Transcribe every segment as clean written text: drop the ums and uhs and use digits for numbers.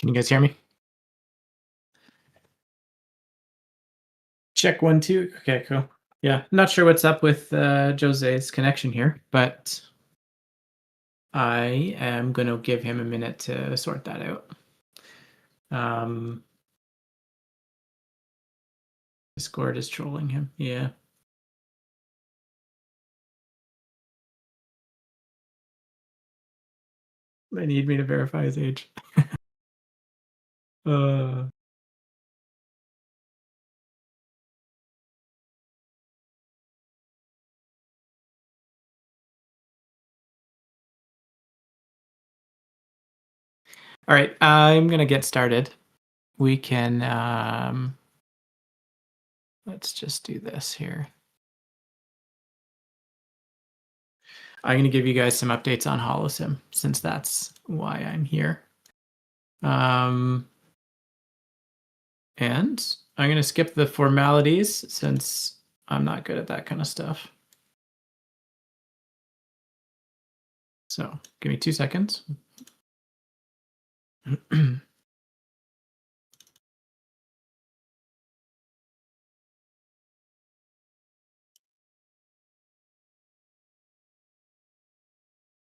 Can you guys hear me? Check 1, 2. Okay, cool. Yeah, not sure what's up with Jose's connection here, but I am going to give him a minute to sort that out. Um, Discord is trolling him. Yeah. They need me to verify his age. uh, all right, I'm going to get started. We can, let's just do this here. I'm going to give you guys some updates on HoloSim since that's why I'm here. And I'm going to skip the formalities since I'm not good at that kind of stuff. So give me 2 seconds.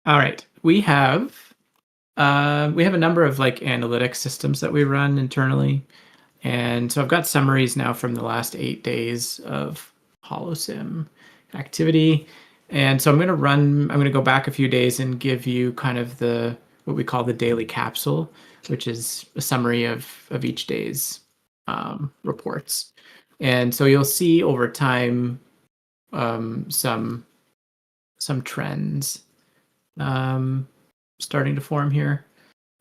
All right, we have a number of like analytics systems that we run internally, and so I've got summaries now from the last 8 days of HoloSim activity, and so I'm going to go back a few days and give you kind of the what we call the daily capsule, which is a summary of each day's reports, and so you'll see over time some trends starting to form here.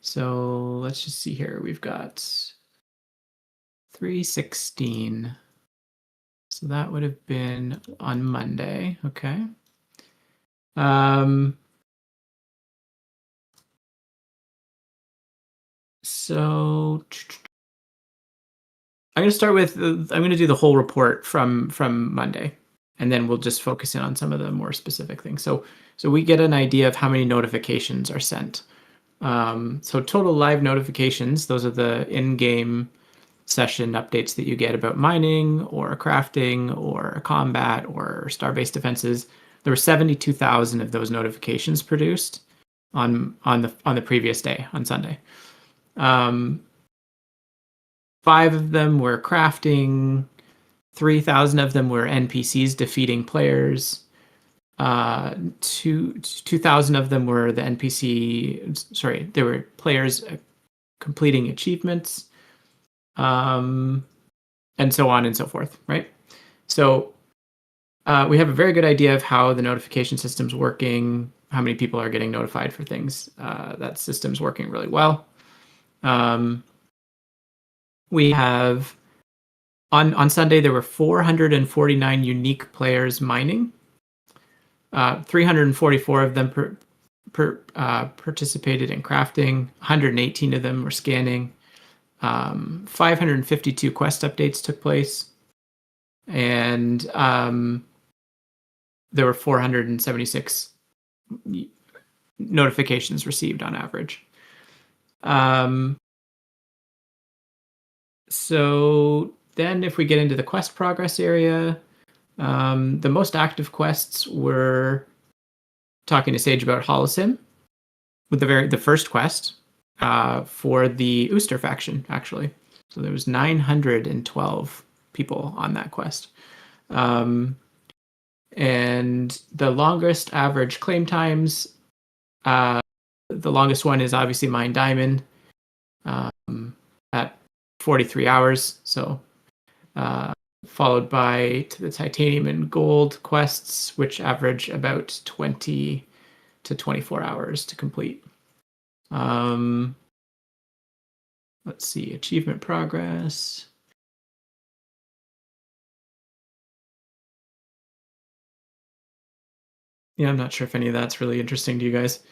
So let's just see here. We've got 316. So that would have been on Monday. Okay. So I'm going to start with I'm going to do the whole report from Monday, and then we'll just focus in on some of the more specific things. So we get an idea of how many notifications are sent. So total live notifications, those are the in-game session updates that you get about mining or crafting or combat or star-based defenses. There were 72,000 of those notifications produced on the previous day, on Sunday. 5 of them were crafting, 3,000 of them were NPCs defeating players. 2,000 of them were the they were players completing achievements, and so on and so forth, right? So we have a very good idea of how the notification system's working, how many people are getting notified for things. That system's working really well. We have on Sunday there were 449 unique players mining. 344 of them participated in crafting. 118 of them were scanning. 552 quest updates took place, and there were 476 notifications received on average. So then if we get into the quest progress area, the most active quests were talking to Sage about HoloSim, with the first quest for the Ooster faction, actually. So there was 912 people on that quest. And the longest average claim times, the longest one is obviously Mine Diamond at 43 hours. So followed by the Titanium and Gold quests, which average about 20 to 24 hours to complete. Let's see, achievement progress. Yeah, I'm not sure if any of that's really interesting to you guys.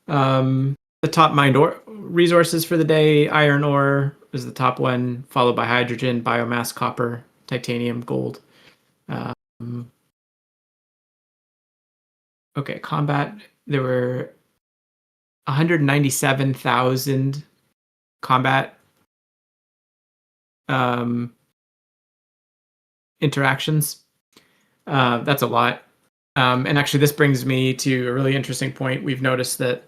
The top mined resources for the day, iron ore was the top one, followed by hydrogen, biomass, copper, titanium, gold. Okay, combat, there were 197,000 combat um, interactions. That's a lot. And actually, this brings me to a really interesting point. We've noticed that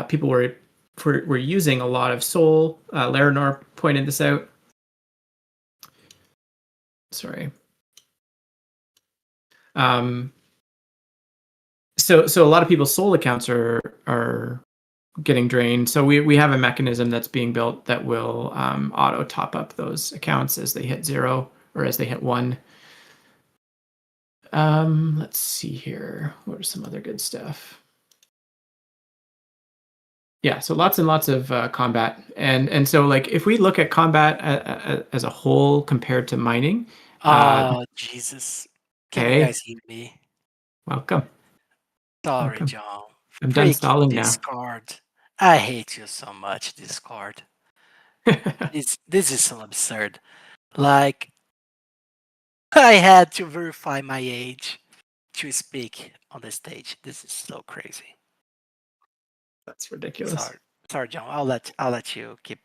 people were using a lot of Soul. Larinor pointed this out. Sorry. Um, so a lot of people's Soul accounts are getting drained. So we have a mechanism that's being built that will auto top up those accounts as they hit 0 or as they hit 1. Let's see here. What are some other good stuff? Yeah, so lots and lots of combat, and so like if we look at combat as a whole compared to mining, Oh, Jesus. Can you hey, guys hear me? welcome, Sorry, welcome. John. I'm done Freaking stalling now. Discord. I hate you so much, Discord. This is so absurd. Like, I had to verify my age to speak on the stage. This is so crazy. That's ridiculous. Sorry, sorry, John. I'll let you keep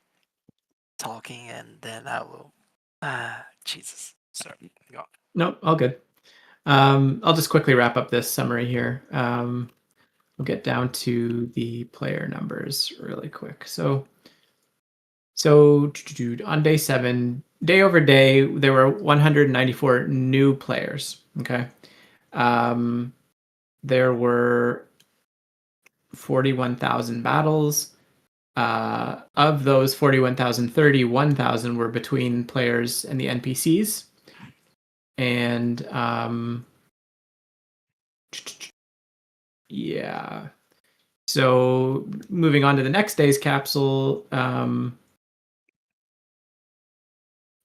talking, and then I will. Jesus. Sorry. Go on. Nope, all good. I'll just quickly wrap up this summary here. We'll get down to the player numbers really quick. So on day 7, day over day, there were 194 new players. Okay. There were 41,000 battles. Of those 41,000, 31,000 were between players and the NPCs. And yeah. So moving on to the next day's capsule,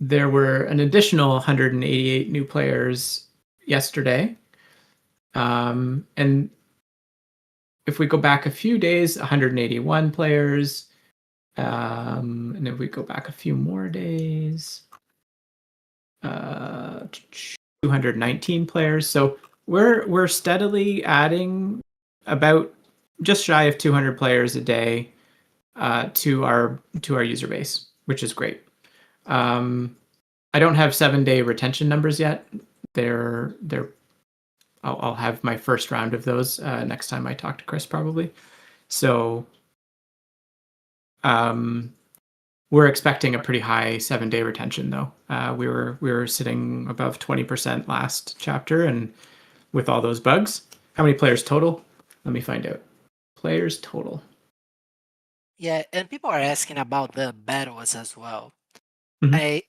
there were an additional 188 new players yesterday. And if we go back a few days, 181 players. And if we go back a few more days, 219 players. So we're steadily adding about just shy of 200 players a day to our user base, which is great. I don't have 7-day retention numbers yet. I'll have my first round of those next time I talk to Chris probably. So we're expecting a pretty high 7-day retention though. We were sitting above 20% last chapter, and with all those bugs, how many players total? Let me find out. Players total. Yeah, and people are asking about the battles as well. Mhm.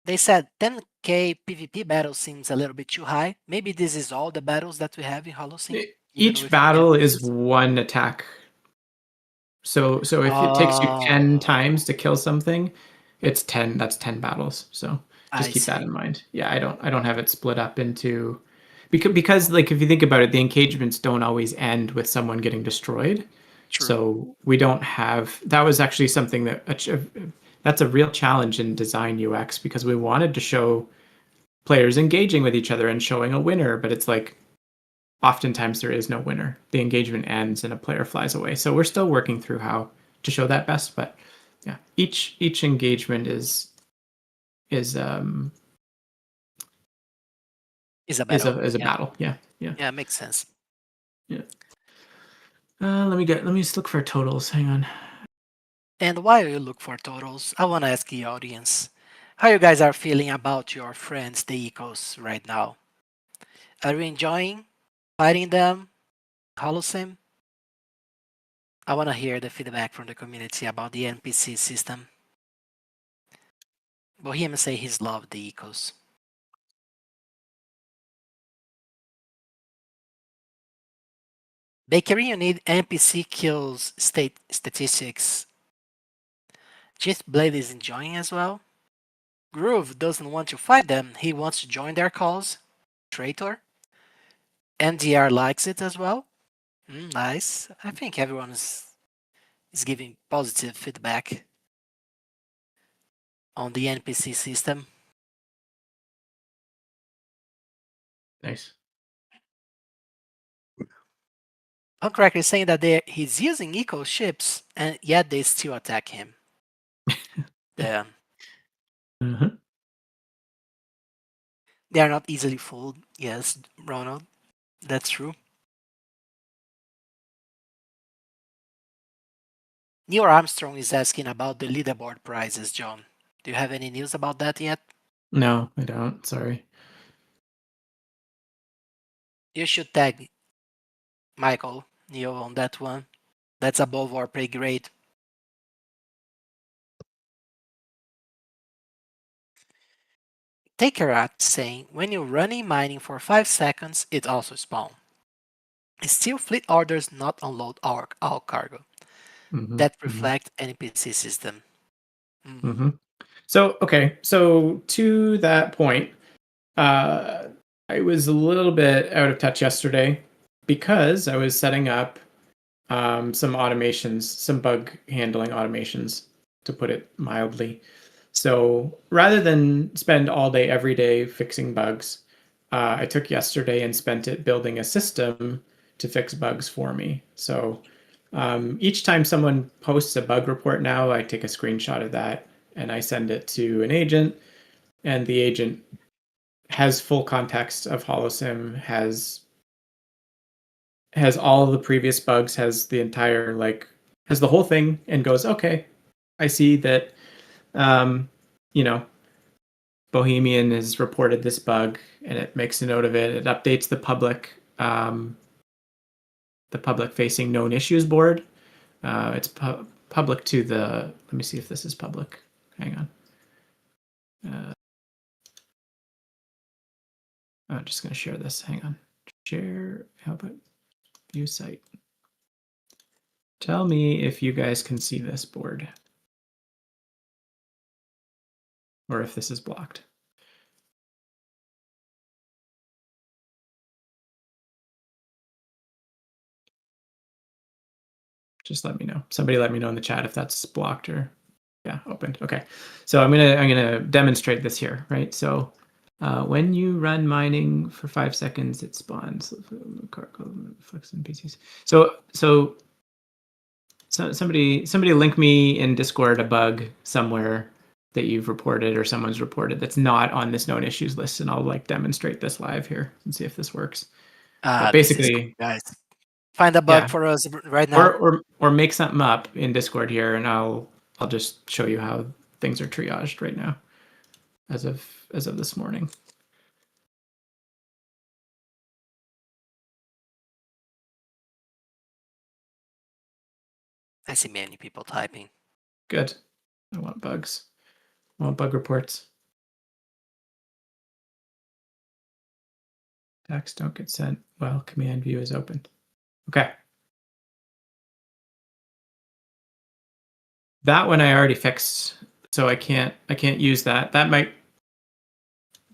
They said 10k PvP battle seems a little bit too high. Maybe this is all the battles that we have in Holocene, even Each with the battle is NPCs. one attack. So if it takes you 10 Oh, times to kill something, it's 10. That's 10 battles. So just I keep that see. in mind. Yeah, I don't have it split up into because like if you think about it, the engagements don't always end with someone getting destroyed. True. So we don't have that was actually something that's a real challenge in design UX because we wanted to show players engaging with each other and showing a winner, but it's like oftentimes there is no winner. The engagement ends and a player flies away. So we're still working through how to show that best, but yeah, each engagement is Is a battle. is a Yeah. battle. Yeah, yeah, Yeah, makes sense. yeah. Let me just look for totals. Hang on. And while you look for totals, I want to ask the audience how you guys are feeling about your friends, the Ecos, right now. Are you enjoying fighting them, Holocene? I want to hear the feedback from the community about the NPC system. Bohemian say he's loved the Ecos. Bakery, you need NPC kills statistics. Just Blade is enjoying as well. Groove doesn't want to fight them, he wants to join their cause. Traitor. MDR likes it as well. Nice. I think everyone is giving positive feedback on the NPC system. Nice. Uncracker is saying that he's using eco ships and yet they still attack him. Yeah, Uh-huh. they are not easily fooled. Yes, Ronald, that's true. Neil Armstrong is asking about the leaderboard prizes, John. Do you have any news about that yet? No, I don't. Sorry. You should tag Michael, Neil on that one. That's above our pay grade. Take a rat saying when you're running mining for 5 seconds, it also spawns. Still fleet orders not unload our cargo. Mm-hmm. That Mm-hmm. reflect NPC system. Mhm. Mm-hmm. So, okay. So to that point, uh, I was a little bit out of touch yesterday because I was setting up some automations, some bug handling automations, to put it mildly. So rather than spend all day every day fixing bugs, I took yesterday and spent it building a system to fix bugs for me. So each time someone posts a bug report now, I take a screenshot of that and I send it to an agent, and the agent has full context of HoloSim, has all the previous bugs, has the entire has the whole thing, and goes, okay, I see that um, you know, Bohemian has reported this bug, and it makes a note of it. It updates the public facing known issues board. It's public to the. Let me see if this is public. Hang on. I'm just going to share this. Hang on. Share. How about view site? Tell me if you guys can see this board or if this is blocked. Just let me know. Somebody let me know in the chat if that's blocked or yeah, opened. Okay. So I'm gonna demonstrate this here, right? So when you run mining for 5 seconds, it spawns flex NPCs. So somebody link me in Discord a bug somewhere that you've reported or someone's reported that's not on this known issues list, and I'll demonstrate this live here and see if this works. But This is cool, basically, guys. Find a bug yeah, for us right now. or make something up in Discord here, and I'll just show you how things are triaged right now as of this morning. I see many people typing. Good. I want bugs. I want bug reports. Attacks don't get sent while command view is open. Okay. That one I already fixed, so I can't use that. That might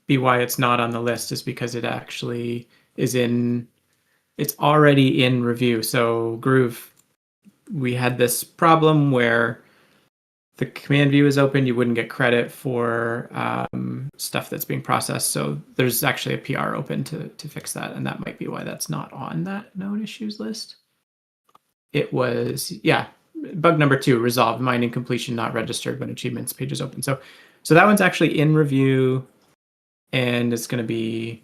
be why it's not on the list, is because it actually is in. It's already in review. So Groove, we had this problem where the command view is open, you wouldn't get credit for stuff that's being processed. So there's actually a PR open to fix that, and that might be why that's not on that known issues list. It was, yeah, bug number 2, resolved, mining completion not registered when achievements page is open. So that one's actually in review, and it's going to be,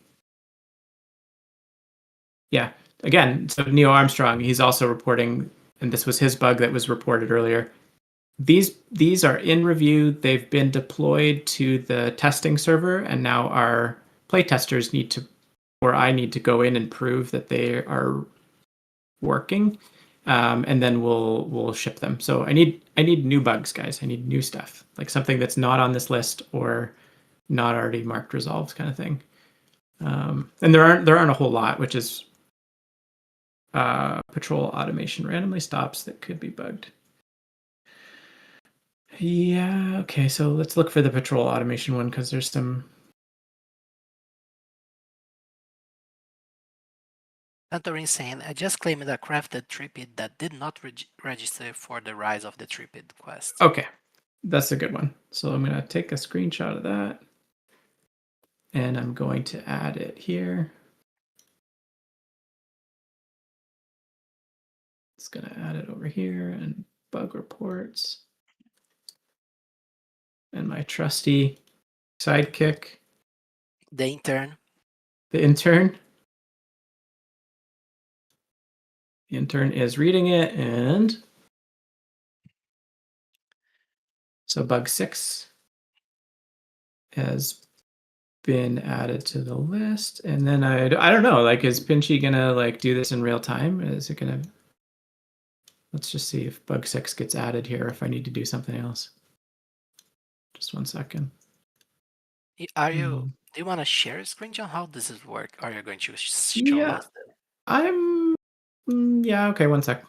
yeah, again. So Neil Armstrong, he's also reporting, and this was his bug that was reported earlier. These are in review. They've been deployed to the testing server, and now our playtesters need to, or I need to go in and prove that they are working, and then we'll ship them. So I need new bugs, guys. I need new stuff, like something that's not on this list or not already marked resolved, kind of thing. And there aren't a whole lot, which is patrol automation randomly stops that could be bugged. Yeah, okay, so let's look for the patrol automation one because there's some. Santorin saying, I just claimed a crafted tripid that did not register for the Rise of the Tripid quest. Okay, that's a good one. So I'm gonna take a screenshot of that, and I'm going to add it here. It's gonna add it over here and bug reports. and my trusty sidekick, The intern. the intern. The intern is reading it, and so bug 6 has been added to the list. And then I don't know, like, is Pinchy gonna like do this in real time? Is it gonna, let's just see if bug 6 gets added here, if I need to do something else. Just 1 second. Are you? Do you want to share a screen, John? How does this work? Are you going to show Yeah, us? I'm, yeah, okay, 1 sec.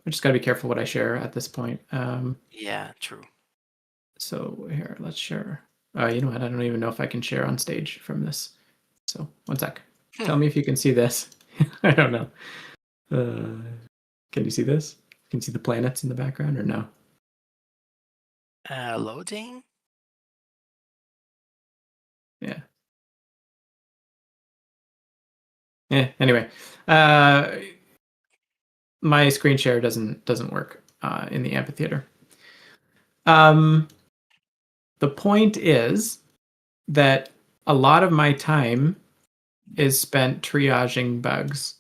I just gotta be careful what I share at this point. Yeah, true. So here, let's share. You know what? I don't even know if I can share on stage from this. So 1 sec. Tell me if you can see this. I don't know. Can you see this? Can you see the planets in the background or no? Loading. Yeah. Yeah. Anyway, uh, my screen share doesn't work in the amphitheater. The point is that a lot of my time is spent triaging bugs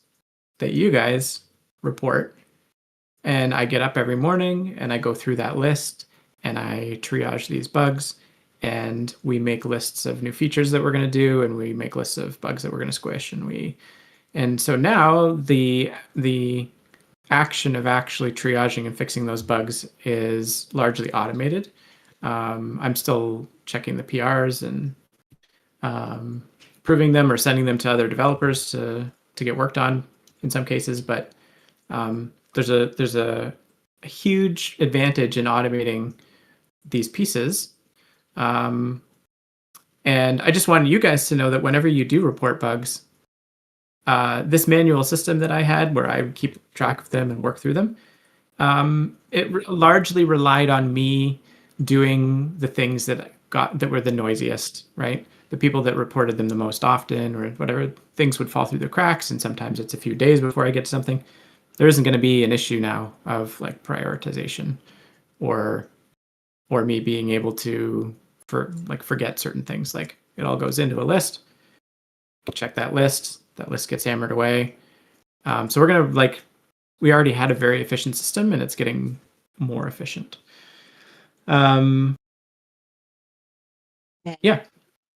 that you guys report. And I get up every morning and I go through that list and I triage these bugs and we make lists of new features that we're going to do and we make lists of bugs that we're going to squish and so now the action of actually triaging and fixing those bugs is largely automated. I'm still checking the PRs and proving them or sending them to other developers to get worked on in some cases, but there's a huge advantage in automating these pieces. And I just wanted you guys to know that whenever you do report bugs, this manual system that I had where I keep track of them and work through them, largely relied on me doing the things that were the noisiest, right? The people that reported them the most often or whatever, things would fall through the cracks, and sometimes it's a few days before I get to something. There isn't going to be an issue now of like prioritization or me being able to forget certain things. Like it all goes into a list, check that list gets hammered away. So we're gonna we already had a very efficient system and it's getting more efficient. Yeah,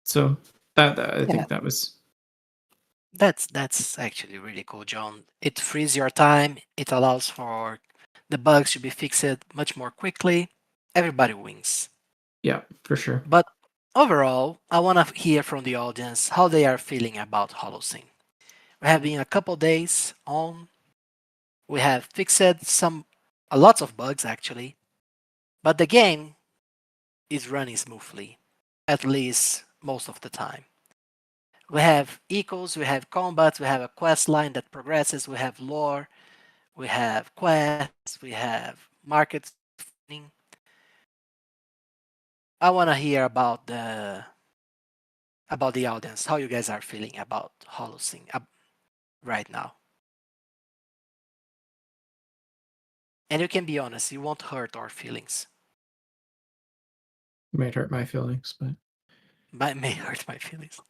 so that I Yeah, think that was that's actually really cool, John. It frees your time. It allows for the bugs to be fixed much more quickly. Everybody wins. yeah, for sure. But overall, I want to hear from the audience how they are feeling about Holocene. We have been a couple days on. We have fixed a lots of bugs actually, but the game is running smoothly, at least most of the time. We have equals, we have combat, we have a quest line that progresses, we have lore, we have quests, we have markets. I want to hear about the audience, how you guys are feeling about Holocene right now. And you can be honest, you won't hurt our feelings. It might hurt my feelings, but But may hurt my feelings.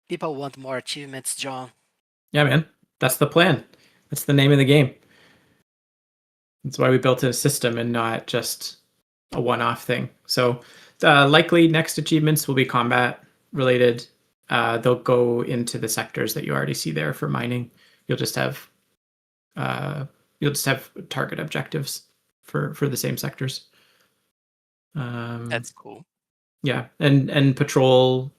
People want more achievements, John. yeah, man, that's the plan. That's the name of the game. That's why we built a system and not just a one-off thing. So likely next achievements will be combat related. They'll go into the sectors that you already see there for mining. You'll just have uh, target objectives for the same sectors. That's cool. Yeah, and patrol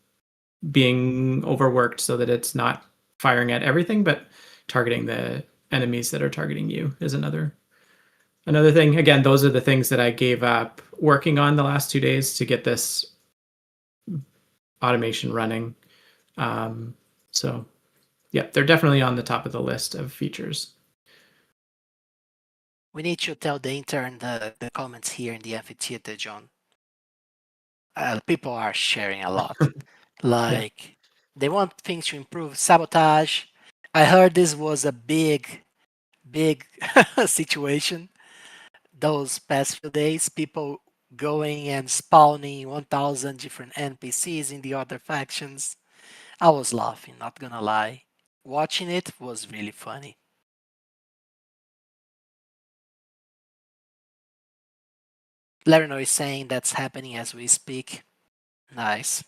being overworked so that it's not firing at everything, but targeting the enemies that are targeting you is another thing. Again, those are the things that I gave up working on the last 2 days to get this automation running. So yeah, they're definitely on the top of the list of features. We need to tell the intern the comments here in the amphitheater, John. People are sharing a lot. Yeah. Like, they want things to improve. Sabotage. I heard this was a big big situation those past few days. People going and spawning 1,000 different NPCs in the other factions. I was laughing, not gonna lie. Watching it was really funny. Lerino is saying that's happening as we speak. Nice.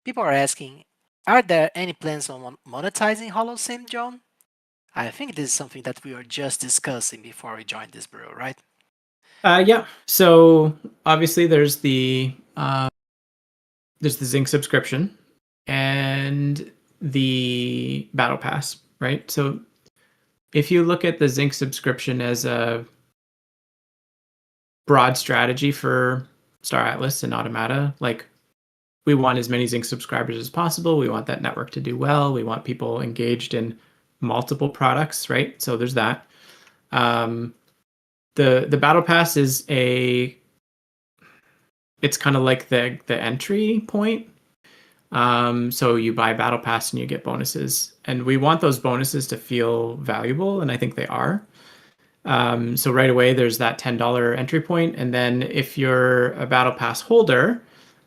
People are asking, are there any plans on monetizing HoloSim, John? I think this is something that we were just discussing before we joined this brew, right? Yeah. So obviously there's the Zinc subscription and the Battle Pass, right? So if you look at the Zinc subscription as a broad strategy for Star Atlas and Automata, like we want as many Zinc subscribers as possible. We want that network to do well. We want people engaged in multiple products, right? So there's that. Um, the Battle Pass is it's kind of like the entry point. So you buy Battle Pass and you get bonuses, and we want those bonuses to feel valuable, and I think they are. So right away there's that $10 entry point, and then if you're a Battle Pass holder,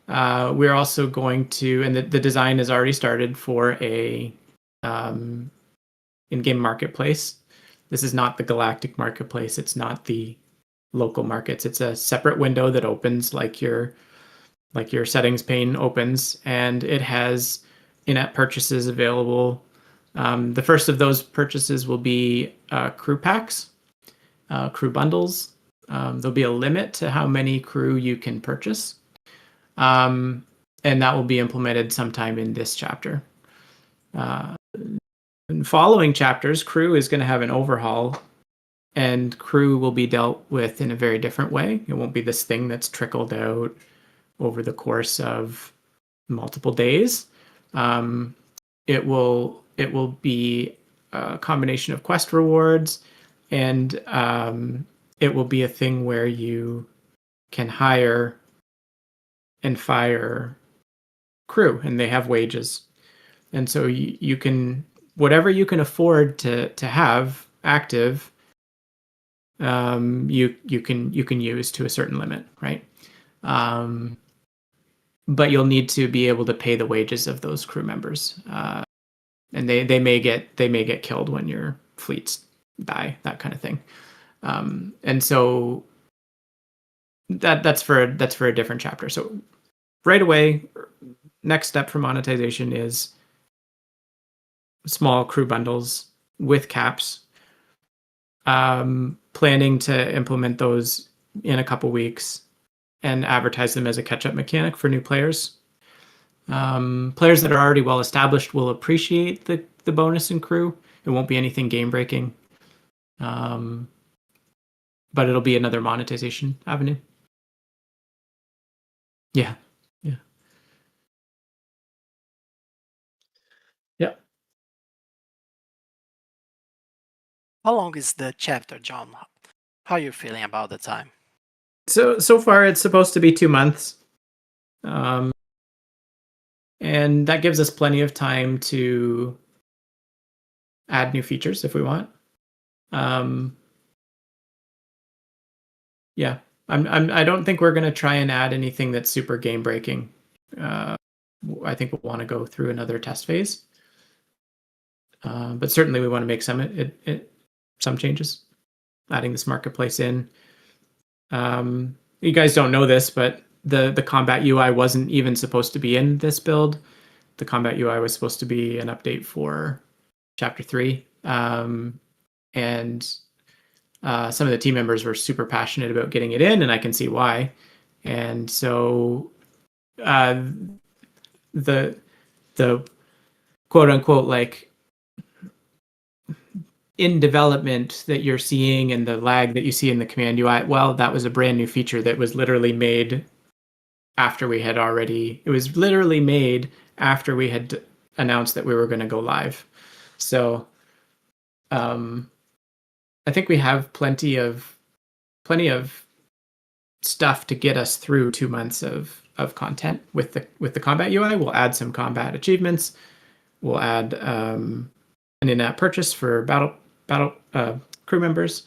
we're also going to, and the design has already started for a um, in-game marketplace. This is not the galactic marketplace. It's not the local markets. It's a separate window that opens like your settings pane opens, and it has in-app purchases available. The first of those purchases will be crew packs, crew bundles. There'll be a limit to how many crew you can purchase, and that will be implemented sometime in this chapter. In following chapters, crew is going to have an overhaul, and crew will be dealt with in a very different way. It won't be this thing that's trickled out over the course of multiple days. Um, it will be a combination of quest rewards, and it will be a thing where you can hire and fire crew, and they have wages, and so you can whatever you can afford to have active, you can use to a certain limit, right? Um, but you'll need to be able to pay the wages of those crew members, and they may get killed when your fleets die, that kind of thing. And so that's for a different chapter. So right away, next step for monetization is small crew bundles with caps. Planning to implement those in a couple weeks and advertise them as a catch-up mechanic for new players. Players that are already well established will appreciate the bonus in crew. It won't be anything game breaking, but it'll be another monetization avenue. Yeah, yeah, yeah. How long is the chapter, John? How are you feeling about the time? So far it's supposed to be 2 months, um, and that gives us plenty of time to add new features if we want. Um, yeah, I don't think we're gonna try and add anything that's super game breaking. Uh, I think we'll want to go through another test phase, but certainly we want to make some changes, adding this marketplace in. You guys don't know this, but the combat UI wasn't even supposed to be in this build. The combat UI was supposed to be an update for chapter 3, and some of the team members were super passionate about getting it in, and I can see why. And so uh, the the quote unquote like in development that you're seeing and the lag that you see in the command UI, well, that was a brand new feature that was literally made after we had already, it was literally made after we had announced that we were going to go live. So um, I think we have plenty of stuff to get us through 2 months of content with the combat UI. We'll add some combat achievements. We'll add an in-app purchase for battle crew members,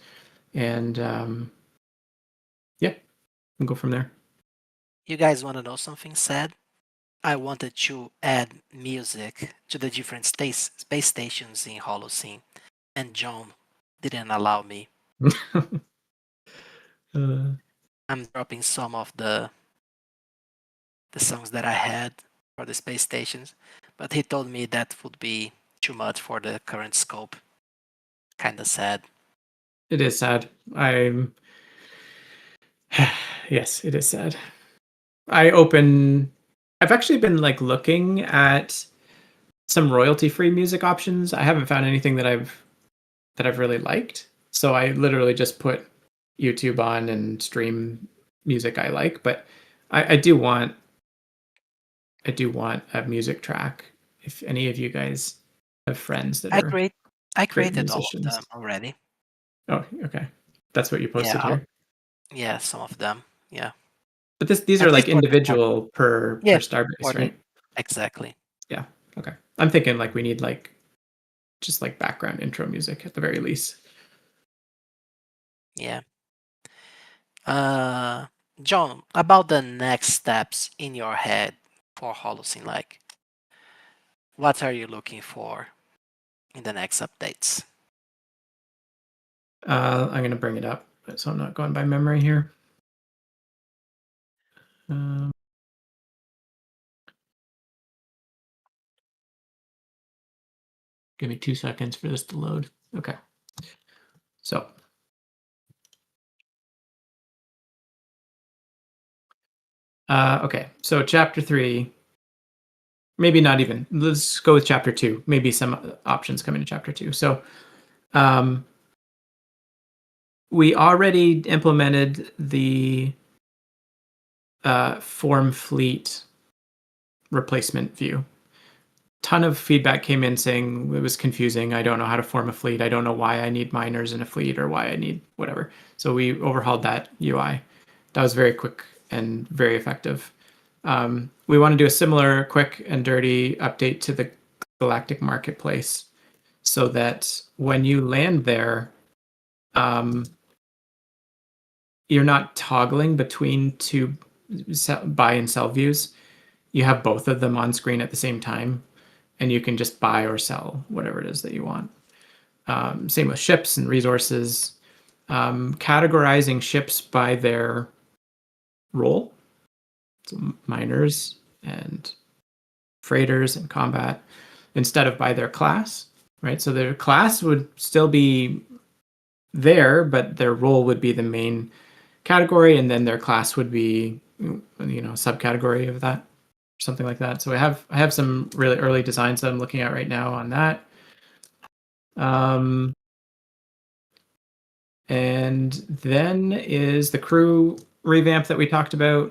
and yeah, we'll go from there. You guys want to know something sad? I wanted to add music to the different space stations in Holocene, and John didn't allow me. I'm dropping some of the songs that I had for the space stations, but he told me that would be too much for the current scope. Kinda sad. It is sad. Yes, it is sad. I've actually been like looking at some royalty-free music options. I haven't found anything that I've really liked. So I literally just put YouTube on and stream music I like. But I do want a music track. If any of you guys have friends that I are create I great created all of musicians. them already. Oh, okay. That's what you Yeah, posted here. yeah, some of them. Yeah. But these And are these like were the more individual per yeah, for starbase, the right? exactly. Yeah. Okay. I'm thinking like we need like just like background intro music at the very least. Yeah. Uh John, about the next steps in your head for Holocene, like what are you looking for in the next updates? I'm gonna bring it up, so I'm not going by memory here. Um, Give me 2 seconds for this to load. Okay. So, okay. So chapter 3, maybe not even. Let's go with chapter 2. Maybe some options come into chapter 2. So, um, we already implemented the form fleet replacement view. Ton of feedback came in saying it was confusing. I don't know how to form a fleet. I don't know why I need miners in a fleet or why I need whatever. So we overhauled that UI. That was very quick and very effective. We want to do a similar quick and dirty update to the Galactic Marketplace so that when you land there, um, you're not toggling between two buy and sell views. You have both of them on screen at the same time, and you can just buy or sell whatever it is that you want. Same with ships and resources. Categorizing ships by their role, so miners and freighters and combat, instead of by their class, right? So their class would still be there, but their role would be the main category, and then their class would be, subcategory of that, something like that. So I have some really early designs that I'm looking at right now on that. And then is the crew revamp that we talked about,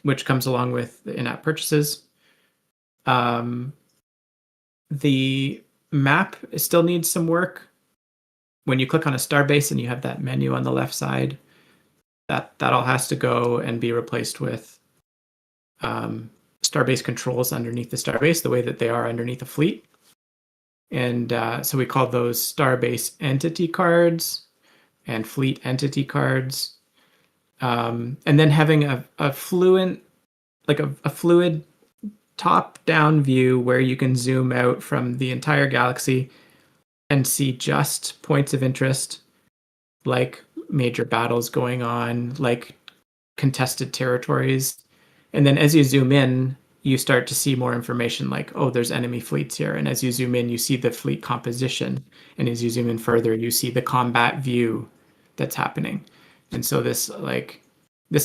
which comes along with the in-app purchases. The map still needs some work. When you click on a starbase and you have that menu on the left side, that all has to go and be replaced with starbase controls underneath the starbase, the way that they are underneath a fleet. And so we call those starbase entity cards and fleet entity cards. And then having a fluid top-down view where you can zoom out from the entire galaxy and see just points of interest, like major battles going on, like contested territories. And then as you zoom in, you start to see more information like, oh, there's enemy fleets here. And as you zoom in, you see the fleet composition. And as you zoom in further, you see the combat view that's happening. And so this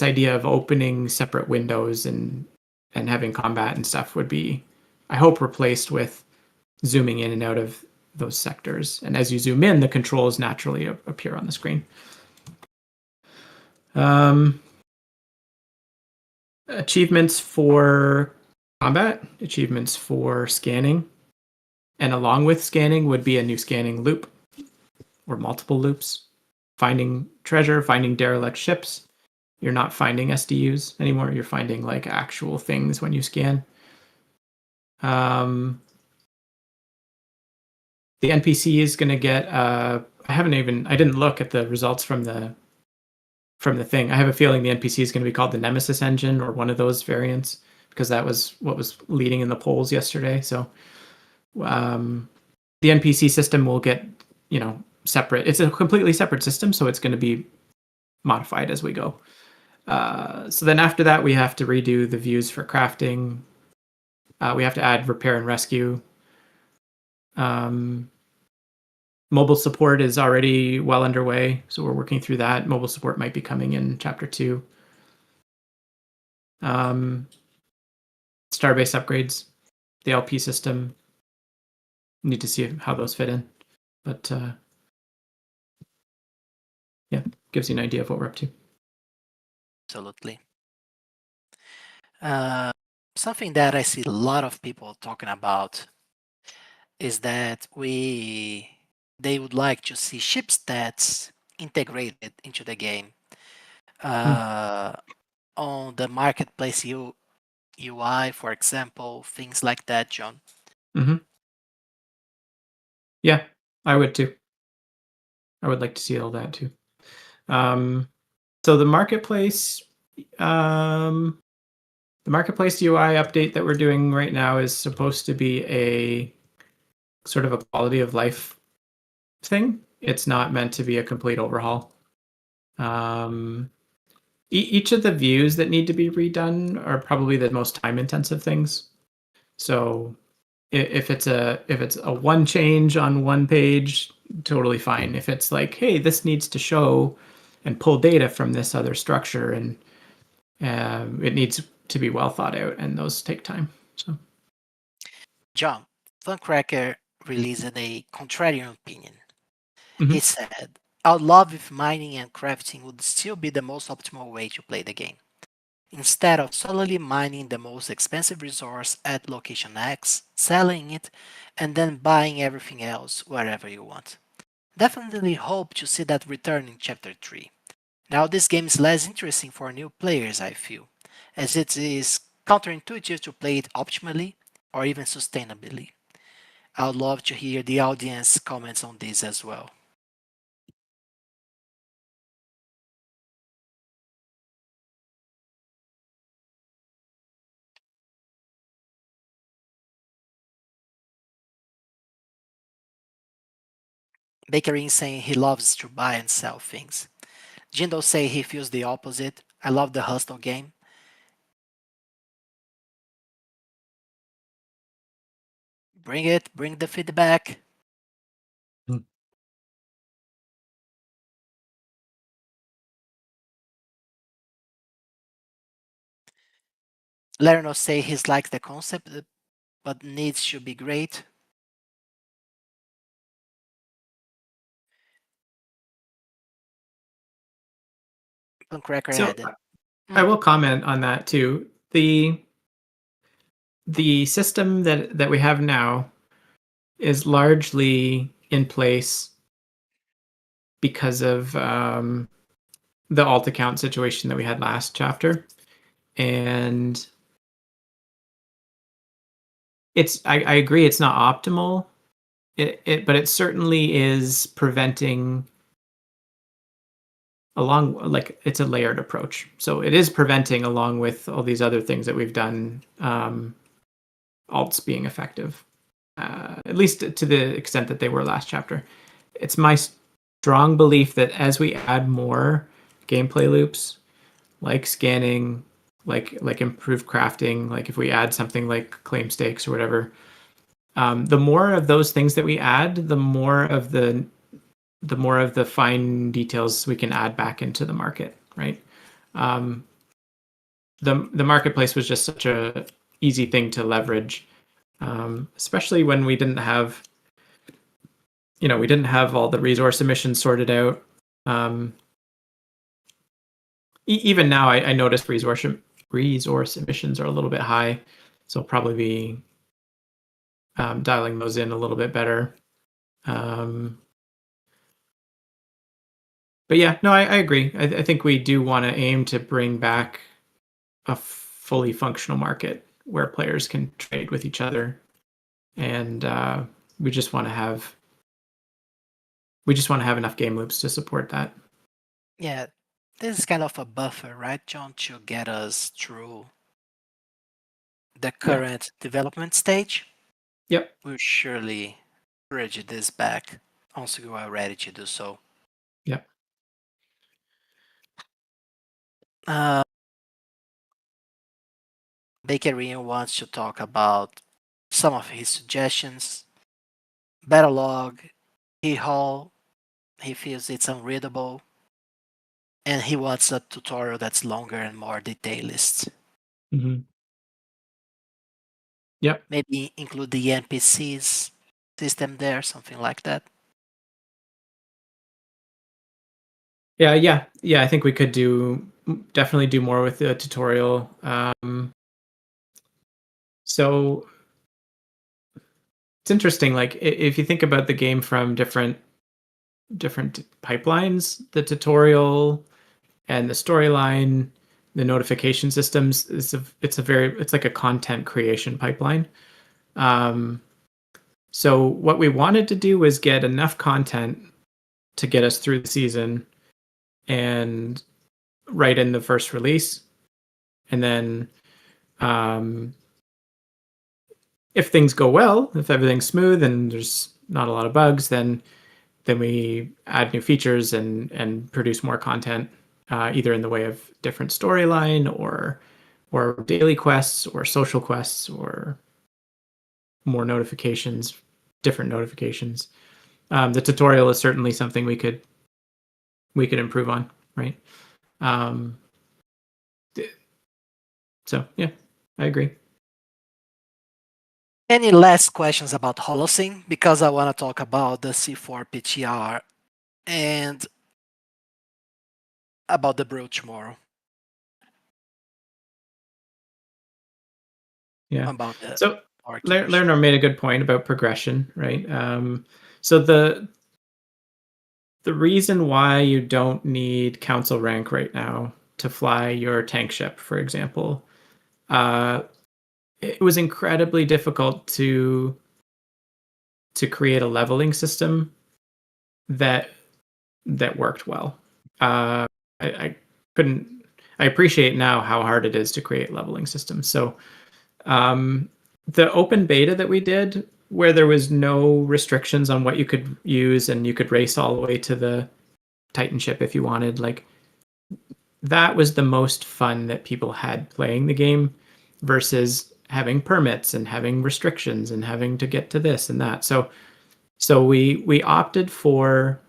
idea of opening separate windows and having combat and stuff would be, I hope, replaced with zooming in and out of those sectors. And as you zoom in, the controls naturally appear on the screen. Achievements for combat, achievements for scanning, and along with scanning would be a new scanning loop or multiple loops, finding treasure, finding derelict ships, you're not finding SDUs anymore. You're finding like actual things when you scan. The NPC is going to get. I didn't look at the results from the thing. I have a feeling the NPC is going to be called the Nemesis engine or one of those variants because that was what was leading in the polls yesterday. So the NPC system will get, separate. It's a completely separate system, so it's going to be modified as we go. So then after that, we have to redo the views for crafting. We have to add repair and rescue. Mobile support is already well underway, so we're working through that. Mobile support might be coming in chapter 2. Starbase upgrades, the LP system. Need to see how those fit in, but yeah, gives you an idea of what we're up to. Absolutely. Something that I see a lot of people talking about is that they would like to see ship stats integrated into the game. On the marketplace UI, for example, things like that, John. Yeah, I would too. I would like to see all that too. So the marketplace UI update that we're doing right now is supposed to be a sort of a quality of life thing. It's not meant to be a complete overhaul. Each of the views that need to be redone are probably the most time intensive things. So if it's a one change on one page, totally fine. If it's like, hey, this needs to show and pull data from this other structure, and it needs to be well thought out, and those take time. So, John, Funcracker released a contrarian opinion. He said, I would love if mining and crafting would still be the most optimal way to play the game. Instead of solely mining the most expensive resource at location X, selling it, and then buying everything else wherever you want. Definitely hope to see that return in Chapter 3. Now this game is less interesting for new players, I feel, as it is counterintuitive to play it optimally or even sustainably. I would love to hear the audience comments on this as well. Bakery saying he loves to buy and sell things. Jindo say he feels the opposite. I love the hustle game. Bring it, bring the feedback. Lerno say he likes the concept, but needs to be great. Pancracker so added. I will comment on that too. The system that we have now is largely in place because of the alt account situation that we had last chapter, and I agree it's not optimal. But it certainly is preventing it's a layered approach. So it is preventing, along with all these other things that we've done, alts being effective, at least to the extent that they were last chapter. It's my strong belief that as we add more gameplay loops, like scanning, like improved crafting, like if we add something like claim stakes or whatever, the more of those things that we add, the more of the fine details we can add back into the market, right? The marketplace was just such a easy thing to leverage, especially when we didn't have all the resource emissions sorted out. Even now, I noticed resource emissions are a little bit high, so I'll probably be dialing those in a little bit better. But yeah, no, I agree. I think we do want to aim to bring back a fully functional market where players can trade with each other, and we just want to have enough game loops to support that. Yeah, this is kind of a buffer, right, John, to get us through the Yeah. current development stage. Yep. We'll surely bridge this back once we are ready to do so. Yep. Uh, Bakery wants to talk about some of his suggestions. Battle log, he feels it's unreadable, and he wants a tutorial that's longer and more detailist. Mm-hmm. Yep. Maybe include the NPCs system there, something like that. Yeah. I think we could definitely do more with the tutorial. So it's interesting. Like if you think about the game from different pipelines, the tutorial and the storyline, the notification systems it's like a content creation pipeline. Um, so what we wanted to do was get enough content to get us through the season and right in the first release, and then um, if things go well, if everything's smooth and there's not a lot of bugs, then we add new features and produce more content, either in the way of different storyline or daily quests or social quests or more notifications, different notifications. The tutorial is certainly something we could improve on, right? Um, so yeah, I agree. Any last questions about Holocene? Because I want to talk about the C4 PTR and about the brew tomorrow. Yeah. About the So barkeepers. Lerner made a good point about progression, right? So the reason why you don't need council rank right now to fly your tank ship, for example, uh, it was incredibly difficult to create a leveling system that worked well. I couldn't. I appreciate now how hard it is to create leveling systems. So um, the open beta that we did, where there was no restrictions on what you could use and you could race all the way to the Titan ship if you wanted, like that was the most fun that people had playing the game versus having permits and having restrictions and having to get to this and that. So we opted for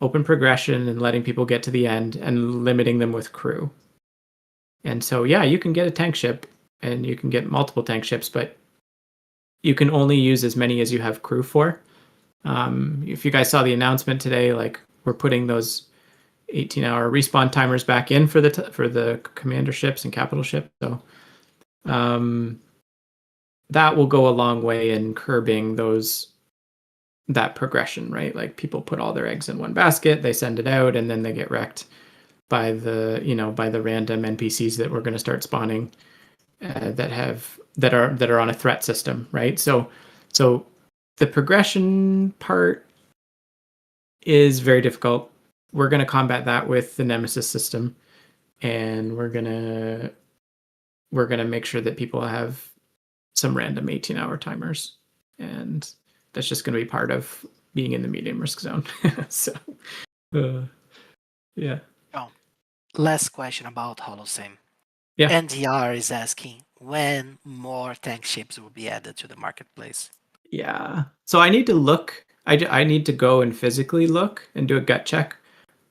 open progression and letting people get to the end and limiting them with crew. And so yeah, you can get a tank ship and you can get multiple tank ships, but you can only use as many as you have crew for. If you guys saw the announcement today, like we're putting those 18-hour respawn timers back in for the commander ships and capital ships. So um, that will go a long way in curbing that progression, right? Like people put all their eggs in one basket, they send it out, and then they get wrecked by the random NPCs that we're going to start spawning that are on a threat system, right? So the progression part is very difficult. We're going to combat that with the Nemesis system, and we're gonna make sure that people have some random 18-hour timers, and that's just going to be part of being in the medium risk zone. So uh, yeah, Oh, last question about Holocene. yeah, NDR is asking when more tank ships will be added to the marketplace. yeah. So I need to look. I need to go and physically look and do a gut check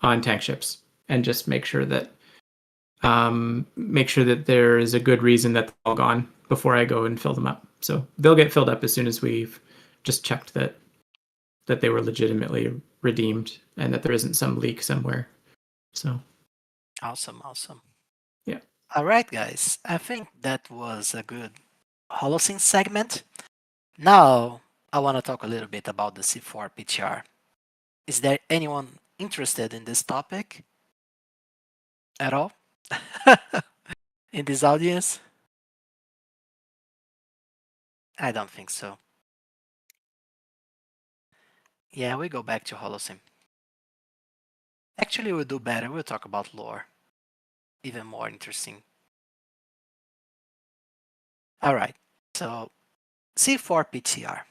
on tank ships and just make sure that there is a good reason that they're all gone before I go and fill them up. So they'll get filled up as soon as we've just checked that they were legitimately redeemed and that there isn't some leak somewhere. So Awesome, awesome. yeah, All right, guys. I think that was a good Holocene segment. Now, I want to talk a little bit about the C4 PTR. Is there anyone interested in this topic at all in this audience? I don't think so. Yeah, we go back to Holocene. Actually, we'll do better. We'll talk about lore. Even more interesting. All right. So, C4 PTR.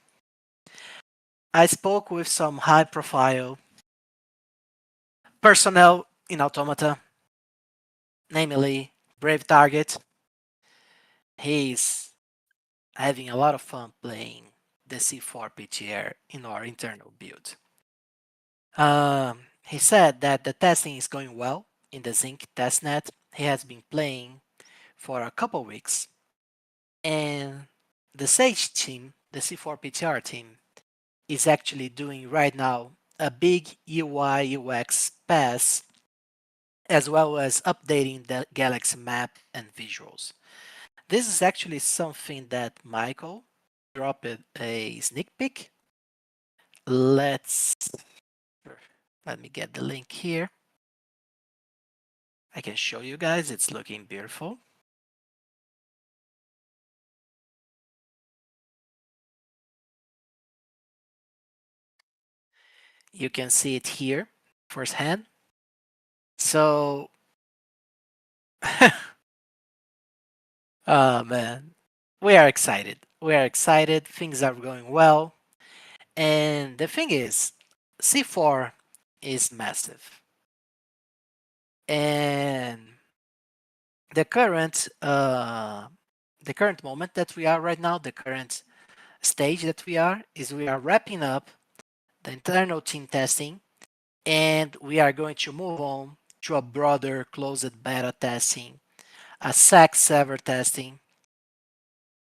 I spoke with some high profile personnel in Automata, namely Brave Target. He's having a lot of fun playing the C4 PTR in our internal build. He said that the testing is going well in the Zinc testnet. He has been playing for a couple weeks, and the Sage team, the C4 PTR team, is actually doing right now a big UI UX pass, as well as updating the Galaxy map and visuals. This is actually something that Michael dropped a sneak peek. Let me get the link here. I can show you guys. It's looking beautiful. You can see it here firsthand. So, oh man, we are excited. We are excited. Things are going well. And the thing is, C4 is massive. And the current moment that we are right now, the current stage that we are, is we are wrapping up the internal team testing, and we are going to move on to a broader closed beta testing, a SAC server testing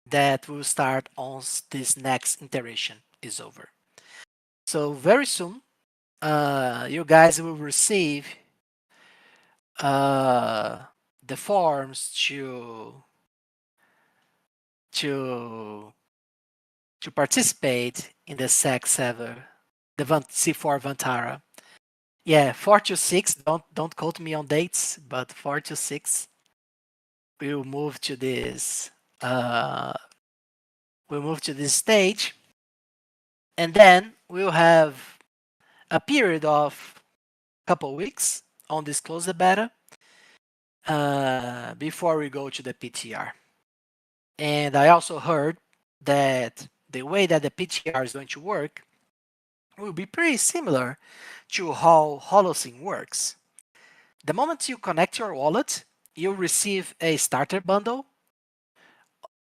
that will start once this next iteration is over. So very soon, you guys will receive the forms to participate in the SAC server, the C4 Vantara. Yeah, 4 to 6. Don't quote me on dates, but 4 to 6. We'll move to this. We'll move to this stage, and then we'll have a period of couple weeks on this closed beta before we go to the PTR. And I also heard that the way that the PTR is going to work will be pretty similar to how Holocene works. The moment you connect your wallet, you'll receive a starter bundle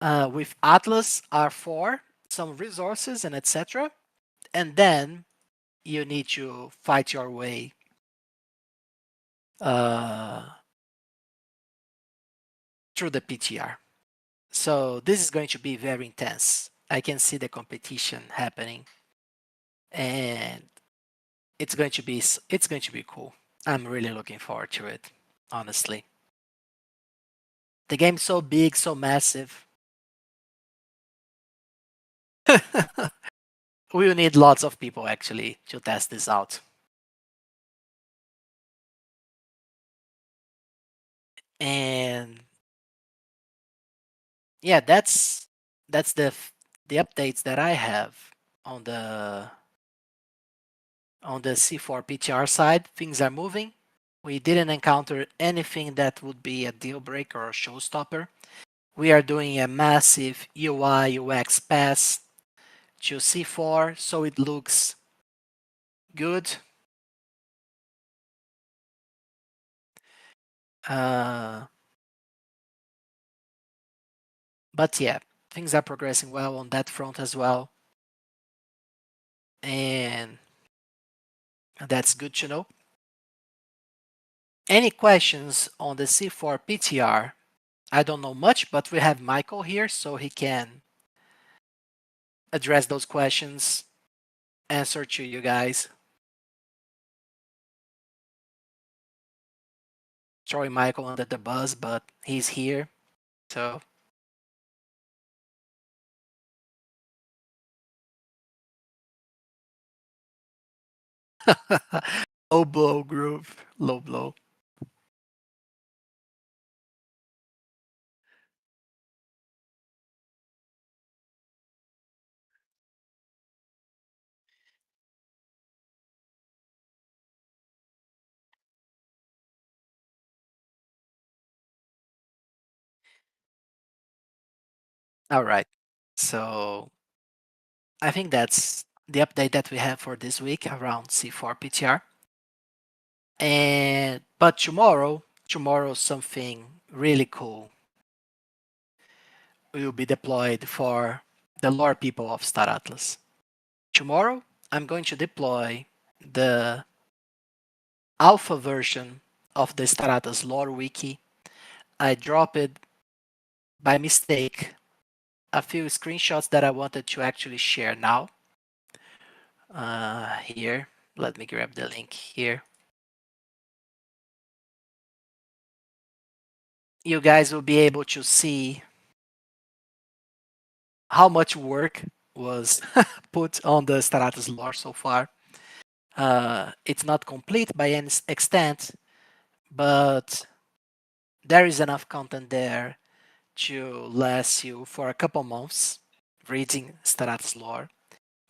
with Atlas R4, some resources, and etc. And then you need to fight your way through the PTR. So this is going to be very intense. I can see the competition happening, and it's going to be cool. I'm really looking forward to it, honestly. The game's so big, so massive. We will need lots of people actually to test this out. And yeah, that's the updates that I have on the C4 PTR side. Things are moving. We didn't encounter anything that would be a deal breaker or showstopper. We are doing a massive UI UX pass to C4, so it looks good. But yeah, things are progressing well on that front as well. And that's good to know. Any questions on the C4 PTR? I don't know much, but we have Michael here, so he can address those questions, answer to you guys. Throwing Michael under the bus, but he's here, so. Low blow groove. Low blow. All right. So I think that's the update that we have for this week around C4 PTR. And but tomorrow something really cool will be deployed for the lore people of Star Atlas. Tomorrow I'm going to deploy the alpha version of the Star Atlas lore wiki. I dropped it by mistake a few screenshots that I wanted to actually share now. Here, let me grab the link here. You guys will be able to see how much work was put on the Star Atlas lore so far. It's not complete by any extent, but there is enough content there to last you for a couple months reading Star Atlas lore.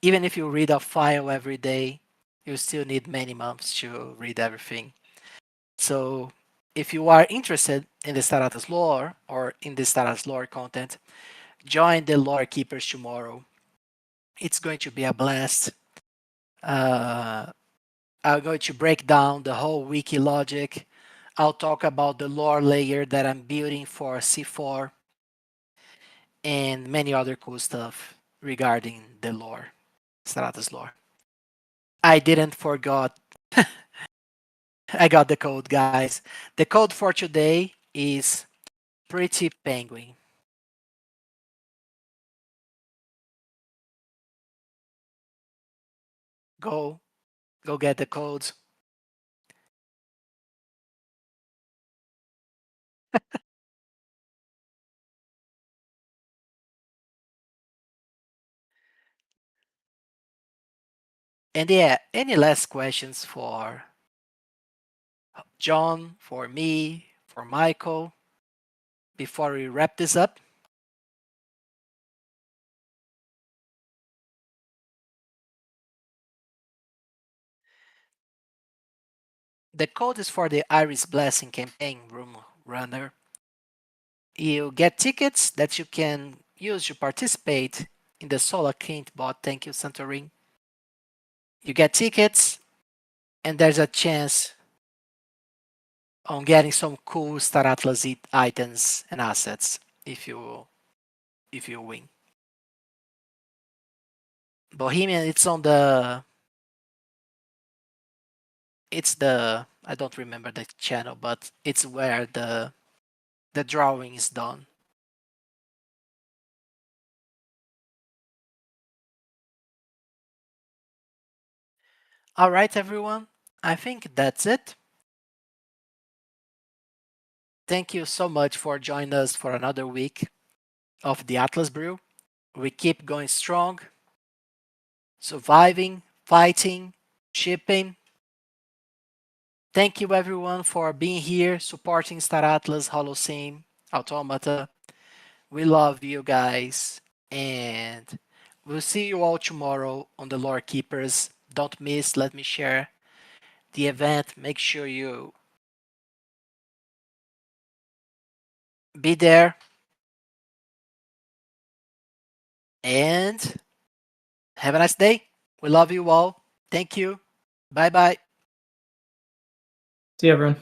Even if you read a file every day, you still need many months to read everything. So if you are interested in the Star Atlas lore or in the Star Atlas lore content, join the Lore Keepers tomorrow. It's going to be a blast. Uh, I'm going to break down the whole wiki logic. I'll talk about the lore layer that I'm building for C4 and many other cool stuff regarding the lore, Stratus lore. I didn't forgot. I got the code, guys. The code for today is Pretty Penguin. Go, go get the codes. And yeah, any last questions for John, for me, for Michael before we wrap this up? The code is for the Iris Blessing campaign room runner. You get tickets that you can use to participate in the Solar Kint bot. Thank you, Santorin. You get tickets, and there's a chance on getting some cool Star Atlas items and assets if you win. Bohemian, it's the I don't remember the channel, but it's where the drawing is done. All right, everyone. I think that's it. Thank you so much for joining us for another week of the Atlas Brew. We keep going strong, surviving, fighting, shipping. Thank you everyone for being here, supporting Star Atlas, Holocene, Automata. We love you guys, and we'll see you all tomorrow on the Lore Keepers. Don't miss, let me share the event. Make sure you be there, and have a nice day. We love you all. Thank you. Bye bye. See you, everyone.